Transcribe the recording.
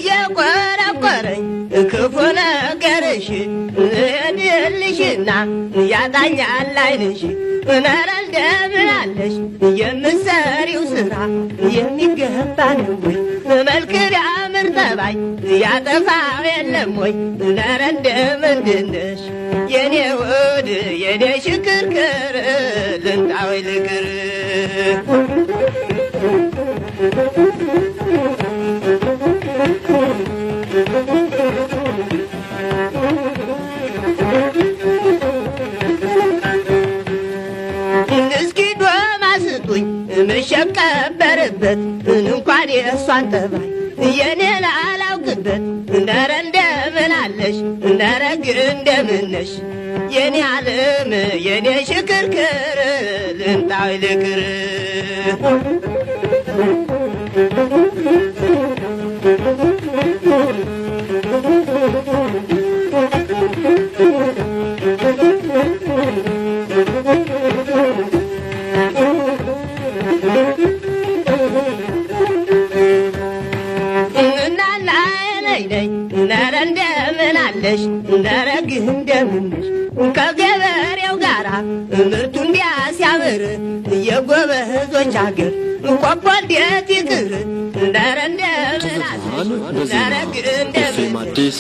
የቆረቆረኝ ክፉ ነገርሽ እድልሽና ያጣኛል ዓይንሽ ኧረ እንደምን አለሽ የምትሰሪው ስራ የሚገባ ነው ወይ መልክ ቢያምር ጠባይ ያጠፋው የለም ወይ ኧረ እንደምንድን ነሽ የኔ ውድ የኔ ሽክርክር ልምጣ ወይ ልቅር እስኪ ዶማ ስጡኝ ምሸቀበርበት እንኳን የእሷን ጠባይ የኔን አላውቅበት ኧረ እንደምን አለሽ ኧረ ግን እንደምን ነሽ የኔ ዓለም የኔ ሽክርክር ልምጣ ወይ ልቅር ኧረ እንደምን አለሽ ኧረ ግን እንደምን ነሽ ከገበሬው ጋራ ምርቱን ቢያሲያምር የጎበዞች አገር ቆቦ እንዴት ይቅር ኧረ እንደምን አለሽ ኧረ ግን እንደምን ነሽ